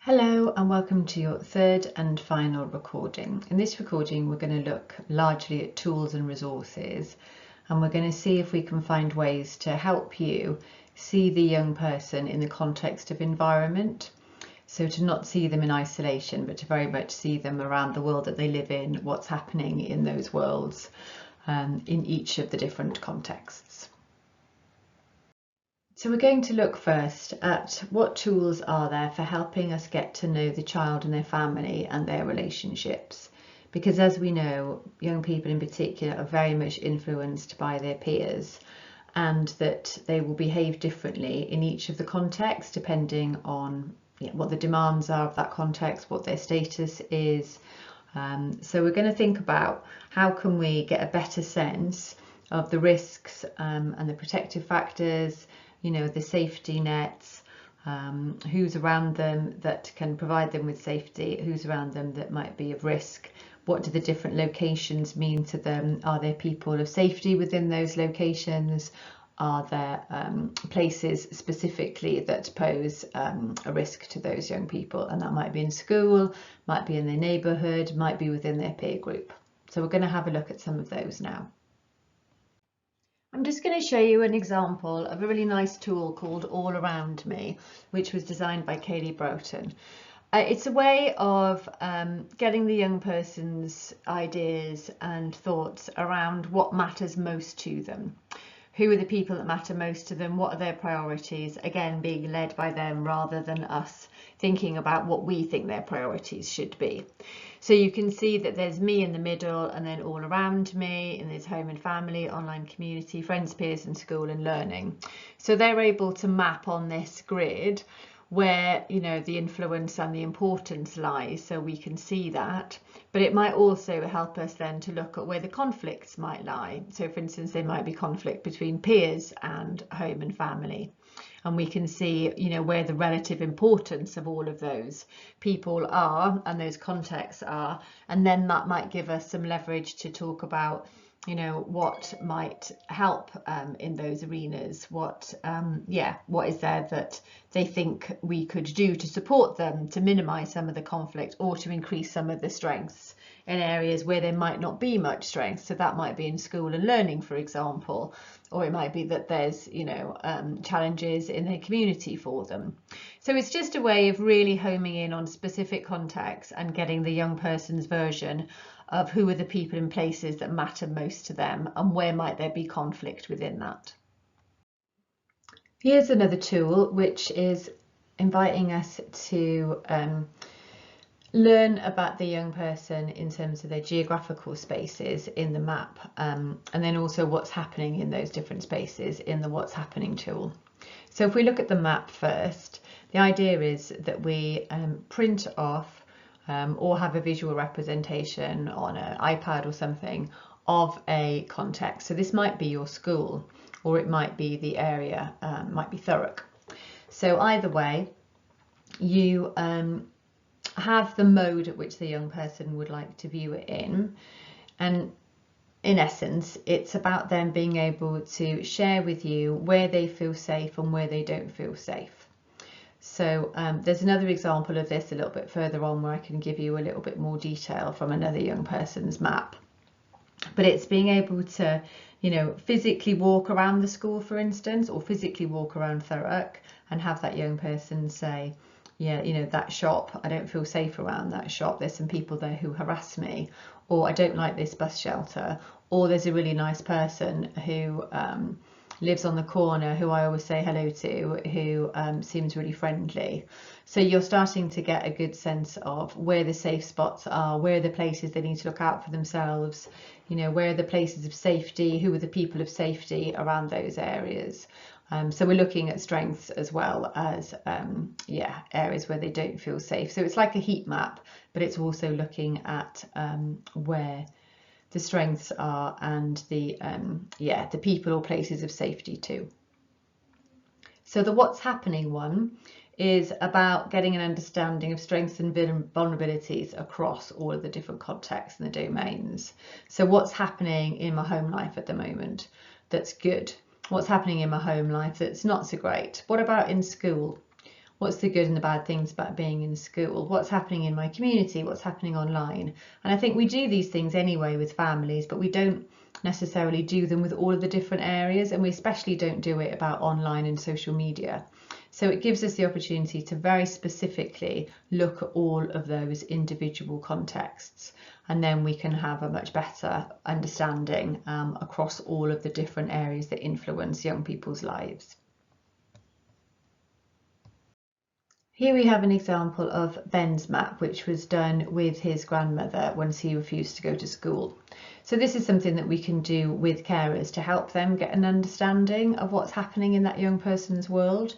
Hello and welcome to your third and final recording. In this recording we're going to look largely at tools and resources, and we're going to see if we can find ways to help you see the young person in the context of environment. So to not see them in isolation, but to very much see them around the world that they live in, what's happening in those worlds in each of the different contexts. So we're going to look first at what tools are there for helping us get to know the child and their family and their relationships. Because as we know, young people in particular are very much influenced by their peers, and that they will behave differently in each of the contexts depending on what the demands are of that context, what their status is. So we're going to think about how can we get a better sense of the risks and the protective factors, the safety nets, who's around them that can provide them with safety, who's around them that might be of risk, what do the different locations mean to them, are there people of safety within those locations, are there places specifically that pose a risk to those young people, and that might be in school, might be in their neighbourhood, might be within their peer group. So we're going to have a look at some of those now. I'm just going to show you an example of a really nice tool called All Around Me, which was designed by Kaylee Broughton. It's a way of getting the young person's ideas and thoughts around what matters most to them. Who are the people that matter most to them? What are their priorities? Again, being led by them rather than us thinking about what we think their priorities should be. So you can see that there's me in the middle, and then all around me, and there's home and family, online community, friends, peers, and school and learning. So they're able to map on this grid where the influence and the importance lies, so we can see that. But it might also help us then to look at where the conflicts might lie. So for instance, there might be conflict between peers and home and family, and we can see where the relative importance of all of those people are and those contexts are, and then that might give us some leverage to talk about what might help in those arenas, what is there that they think we could do to support them, to minimize some of the conflict or to increase some of the strengths in areas where there might not be much strength. So that might be in school and learning, for example, or it might be that there's challenges in their community for them. So it's just a way of really homing in on specific contexts and getting the young person's version of who are the people and places that matter most to them, and where might there be conflict within that. Here's another tool which is inviting us to learn about the young person in terms of their geographical spaces in the map, and then also what's happening in those different spaces in the What's Happening tool. So if we look at the map first, the idea is that we print off or have a visual representation on an iPad or something of a context. So this might be your school, or it might be the area, might be Thurrock. So either way, you have the mode at which the young person would like to view it in, and in essence it's about them being able to share with you where they feel safe and where they don't feel safe. So there's another example of this a little bit further on where I can give you a little bit more detail from another young person's map. But it's being able to, physically walk around the school, for instance, or physically walk around Thurrock and have that young person say, yeah, that shop, I don't feel safe around that shop. There's some people there who harass me, or I don't like this bus shelter, or there's a really nice person who lives on the corner who I always say hello to, who seems really friendly. So you're starting to get a good sense of where the safe spots are, where are the places they need to look out for themselves, where are the places of safety, who are the people of safety around those areas. So we're looking at strengths as well as areas where they don't feel safe. So it's like a heat map, but it's also looking at where the strengths are and the people or places of safety too. So the What's Happening one is about getting an understanding of strengths and vulnerabilities across all of the different contexts and the domains. So what's happening in my home life at the moment that's good? What's happening in my home life that's not so great? What about in school? what's the good and the bad things about being in school, what's happening in my community, what's happening online. And I think we do these things anyway with families, but we don't necessarily do them with all of the different areas, and we especially don't do it about online and social media. So it gives us the opportunity to very specifically look at all of those individual contexts, and then we can have a much better understanding across all of the different areas that influence young people's lives. Here we have an example of Ben's map, which was done with his grandmother once he refused to go to school. So this is something that we can do with carers to help them get an understanding of what's happening in that young person's world.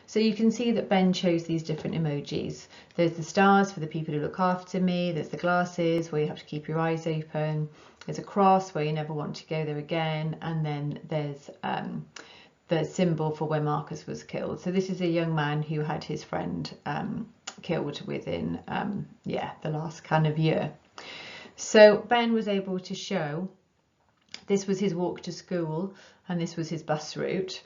So you can see that Ben chose these different emojis. There's the stars for the people who look after me, there's the glasses where you have to keep your eyes open, there's a cross where you never want to go there again, and then there's the symbol for where Marcus was killed. So this is a young man who had his friend killed within the last kind of year. So Ben was able to show this was his walk to school and this was his bus route.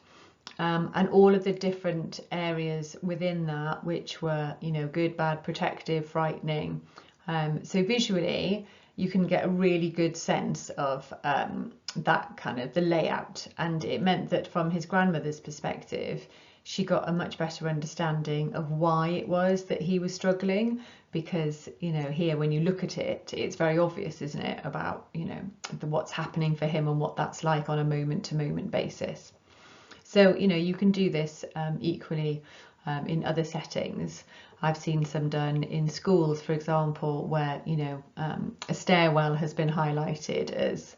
And all of the different areas within that, which were, you know, good, bad, protective, frightening. So visually, you can get a really good sense of that kind of the layout. And it meant that from his grandmother's perspective, she got a much better understanding of why it was that he was struggling. Because, you know, here when you look at it, it's very obvious, isn't it, about, you know, what's happening for him and what that's like on a moment-to-moment basis. So, you know, you can do this equally in other settings. I've seen some done in schools, for example, where, you know, a stairwell has been highlighted as,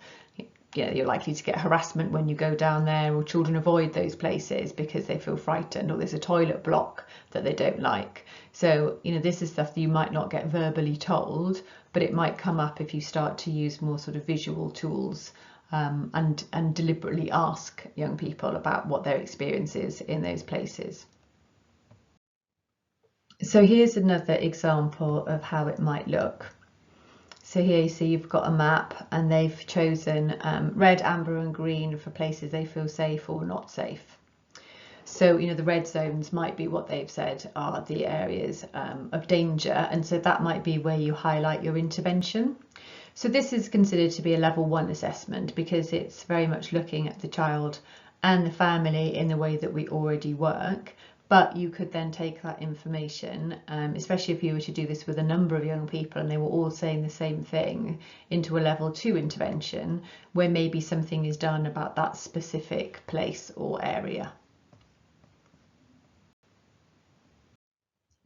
yeah, you're likely to get harassment when you go down there, or children avoid those places because they feel frightened, or there's a toilet block that they don't like. So, you know, this is stuff that you might not get verbally told, but it might come up if you start to use more sort of visual tools. And deliberately ask young people about what their experience is in those places. So here's another example of how it might look. So here you see you've got a map, and they've chosen red, amber and green for places they feel safe or not safe. So, you know, the red zones might be what they've said are the areas of danger, and so that might be where you highlight your intervention. So this is considered to be a level 1 assessment because it's very much looking at the child and the family in the way that we already work. But you could then take that information, especially if you were to do this with a number of young people and they were all saying the same thing, into a level 2 intervention where maybe something is done about that specific place or area.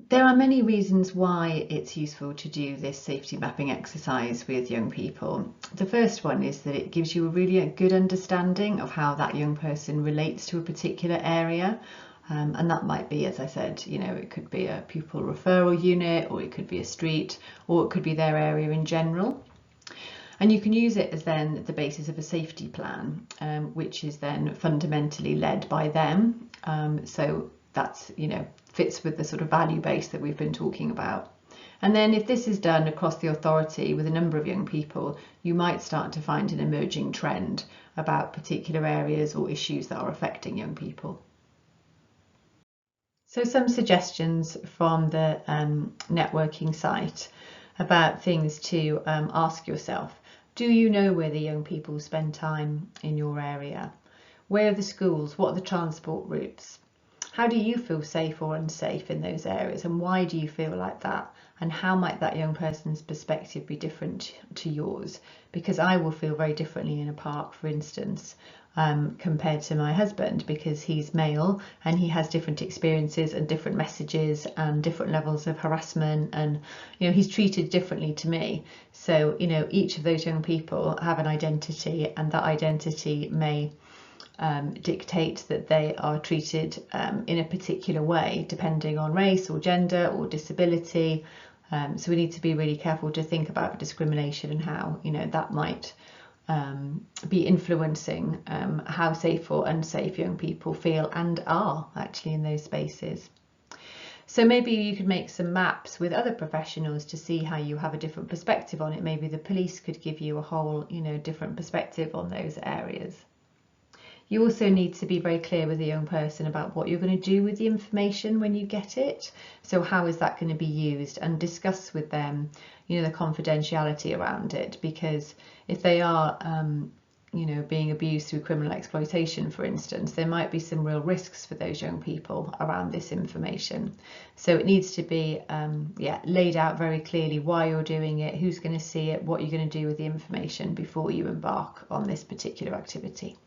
There are many reasons why it's useful to do this safety mapping exercise with young people. The first one is that it gives you a really good understanding of how that young person relates to a particular area. And that might be, as I said, you know, it could be a pupil referral unit, or it could be a street, or it could be their area in general. And you can use it as then the basis of a safety plan, which is then fundamentally led by them. So that's, you know, fits with the sort of value base that we've been talking about. And then if this is done across the authority with a number of young people, you might start to find an emerging trend about particular areas or issues that are affecting young people. So some suggestions from the networking site about things to ask yourself. Do you know where the young people spend time in your area? Where are the schools? What are the transport routes? How do you feel safe or unsafe in those areas, and why do you feel like that? And how might that young person's perspective be different to yours? Because I will feel very differently in a park, for instance, compared to my husband, because he's male and he has different experiences and different messages and different levels of harassment, and, you know, he's treated differently to me. So, you know, each of those young people have an identity, and that identity may dictate that they are treated in a particular way depending on race or gender or disability. So we need to be really careful to think about discrimination and how, you know, that might be influencing how safe or unsafe young people feel and are actually in those spaces. So maybe you could make some maps with other professionals to see how you have a different perspective on it. Maybe the police could give you a whole, you know, different perspective on those areas. You also need to be very clear with the young person about what you're going to do with the information when you get it. So how is that going to be used, and discuss with them, you know, the confidentiality around it, because if they are you know, being abused through criminal exploitation, for instance, there might be some real risks for those young people around this information. So it needs to be laid out very clearly why you're doing it, who's going to see it, what you're going to do with the information before you embark on this particular activity.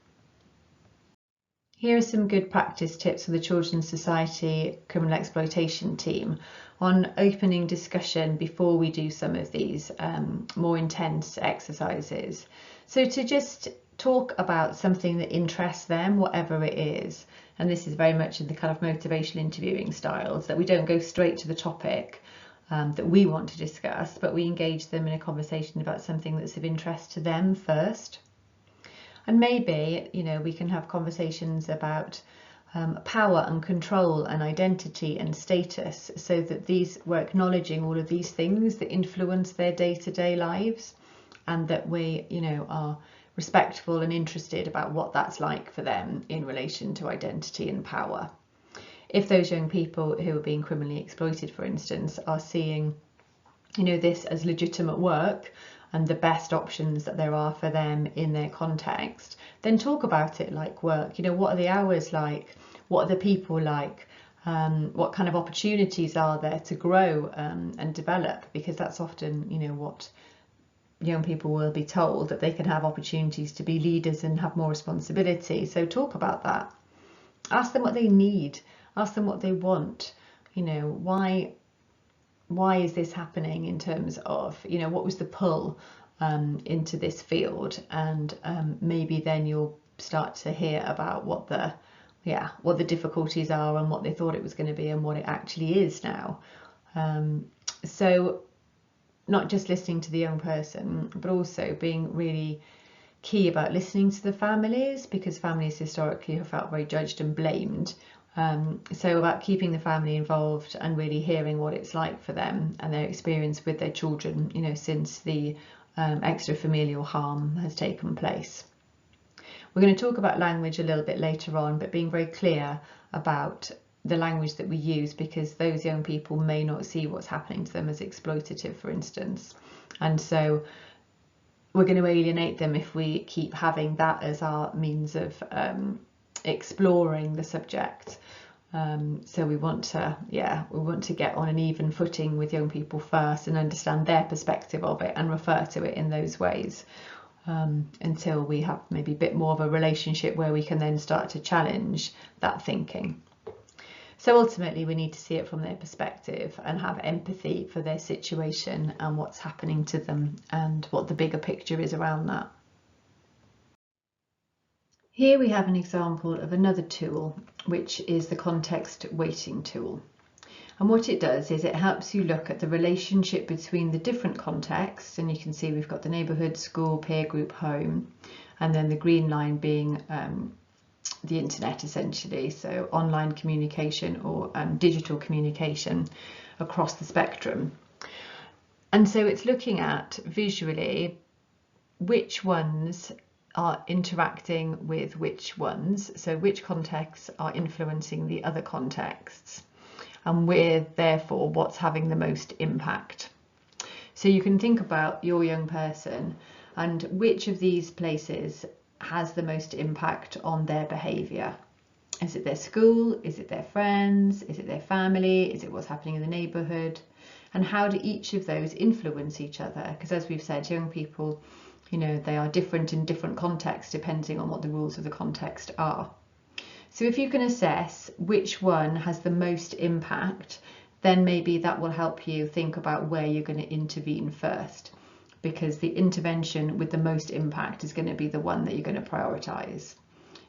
Here are some good practice tips for the Children's Society Criminal Exploitation team on opening discussion before we do some of these more intense exercises. So to just talk about something that interests them, whatever it is, and this is very much in the kind of motivational interviewing styles, that we don't go straight to the topic that we want to discuss, but we engage them in a conversation about something that's of interest to them first. And maybe, you know, we can have conversations about power and control and identity and status, so that we're acknowledging all of these things that influence their day-to-day lives, and that we, you know, are respectful and interested about what that's like for them in relation to identity and power. If those young people who are being criminally exploited, for instance, are seeing, you know, this as legitimate work and the best options that there are for them in their context, then talk about it like work. You know, what are the hours like? What are the people like? What kind of opportunities are there to grow and develop? Because that's often, you know, what young people will be told, that they can have opportunities to be leaders and have more responsibility. So talk about that. Ask them what they need. Ask them what they want. You know, why is this happening, in terms of, you know, what was the pull into this field, and maybe then you'll start to hear about what the difficulties are, and what they thought it was going to be and what it actually is now. So not just listening to the young person, but also being really key about listening to the families, because families historically have felt very judged and blamed. So about keeping the family involved and really hearing what it's like for them and their experience with their children, you know, since the extrafamilial harm has taken place. We're going to talk about language a little bit later on, but being very clear about the language that we use, because those young people may not see what's happening to them as exploitative, for instance. And so we're going to alienate them if we keep having that as our means of exploring the subject. So we want to get on an even footing with young people first and understand their perspective of it and refer to it in those ways, until we have maybe a bit more of a relationship where we can then start to challenge that thinking. So ultimately we need to see it from their perspective and have empathy for their situation and what's happening to them and what the bigger picture is around that. Here we have an example of another tool, which is the context weighting tool. And what it does is it helps you look at the relationship between the different contexts, and you can see we've got the neighbourhood, school, peer group, home, and then the green line being the internet, essentially, so online communication or digital communication across the spectrum. And so it's looking at visually which ones are interacting with which ones, so which contexts are influencing the other contexts, and with therefore what's having the most impact. So you can think about your young person and which of these places has the most impact on their behaviour. Is it their school? Is it their friends? Is it their family? Is it what's happening in the neighbourhood? And how do each of those influence each other? Because as we've said, young people, you know, they are different in different contexts depending on what the rules of the context are. So if you can assess which one has the most impact, then maybe that will help you think about where you're going to intervene first, because the intervention with the most impact is going to be the one that you're going to prioritise.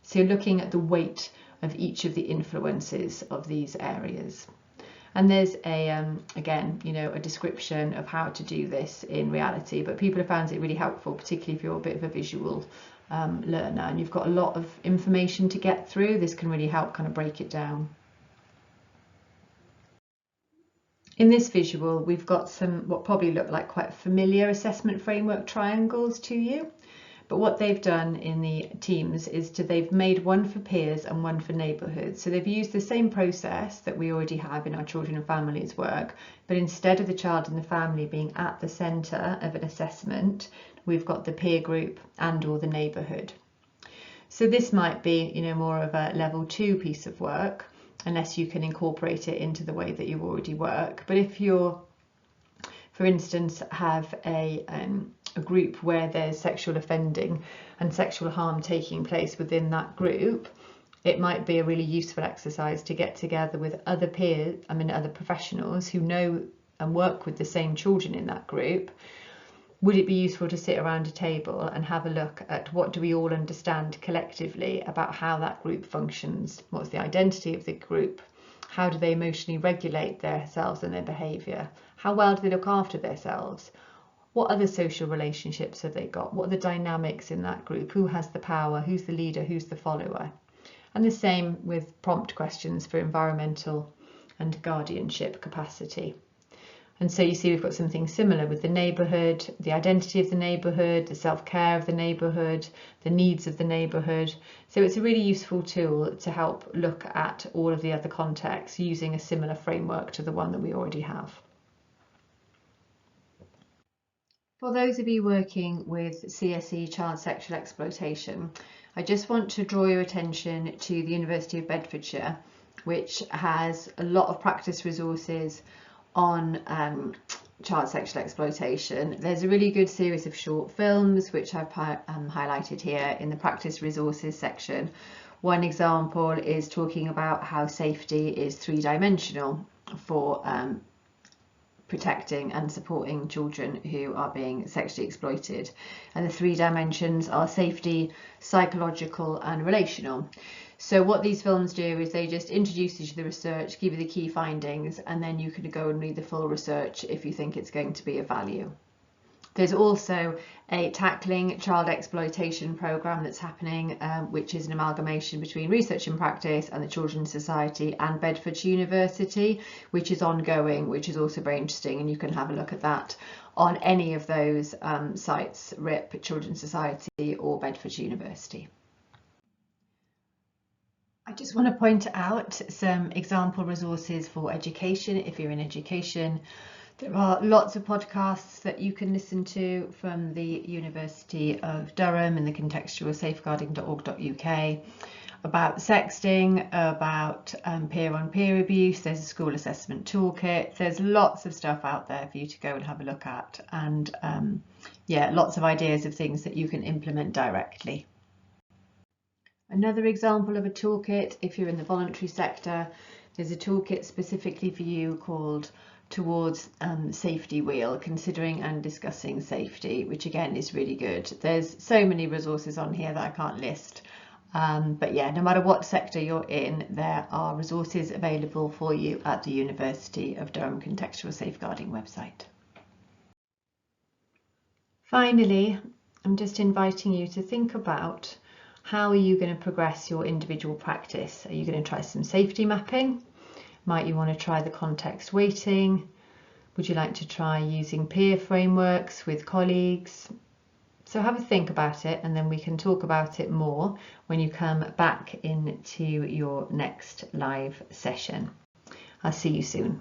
So you're looking at the weight of each of the influences of these areas. And there's again, you know, a description of how to do this in reality, but people have found it really helpful, particularly if you're a bit of a visual learner and you've got a lot of information to get through. This can really help kind of break it down. In this visual, we've got some what probably look like quite familiar assessment framework triangles to you, But what they've done in the teams is they've made one for peers and one for neighbourhoods. So they've used the same process that we already have in our children and families work, but instead of the child and the family being at the centre of an assessment, we've got the peer group and or the neighbourhood. So this might be, more of a level 2 piece of work, unless you can incorporate it into the way that you already work. But if you're, for instance, have a group where there's sexual offending and sexual harm taking place within that group, it might be a really useful exercise to get together with other peers, other professionals who know and work with the same children in that group. Would it be useful to sit around a table and have a look at what do we all understand collectively about how that group functions? What's the identity of the group? How do they emotionally regulate themselves and their behaviour? How well do they look after themselves? What other social relationships have they got? What are the dynamics in that group? Who has the power? Who's the leader? Who's the follower? And the same with prompt questions for environmental and guardianship capacity. And so you see we've got something similar with the neighbourhood, the identity of the neighbourhood, the self-care of the neighbourhood, the needs of the neighbourhood. So it's a really useful tool to help look at all of the other contexts using a similar framework to the one that we already have. For those of you working with CSE, child sexual exploitation, I just want to draw your attention to the University of Bedfordshire, which has a lot of practice resources on child sexual exploitation. There's a really good series of short films which I've highlighted here in the practice resources section. One example is talking about how safety is three-dimensional for protecting and supporting children who are being sexually exploited, and the 3 dimensions are safety, psychological and relational. So what these films do is they just introduce you to the research, give you the key findings, and then you can go and read the full research if you think it's going to be of value. There's also a Tackling Child Exploitation programme that's happening, which is an amalgamation between Research and Practice and the Children's Society and Bedfordshire University, which is ongoing, which is also very interesting, and you can have a look at that on any of those sites, RIP, Children's Society or Bedfordshire University. I just want to point out some example resources for education if you're in education. There are lots of podcasts that you can listen to from the University of Durham and the contextualsafeguarding.org.uk about sexting, about peer-on-peer abuse. There's a school assessment toolkit. There's lots of stuff out there for you to go and have a look at, and yeah, lots of ideas of things that you can implement directly. Another example of a toolkit, if you're in the voluntary sector, there's a toolkit specifically for you called Towards Safety Wheel, Considering and Discussing Safety, which again is really good. There's so many resources on here that I can't list, but yeah, no matter what sector you're in, there are resources available for you at the University of Durham Contextual Safeguarding website. Finally, I'm just inviting you to think about how are you going to progress your individual practice. Are you going to try some safety mapping? Might you want to try the context weighting? Would you like to try using peer frameworks with colleagues? So have a think about it, and then we can talk about it more when you come back into your next live session. I'll see you soon.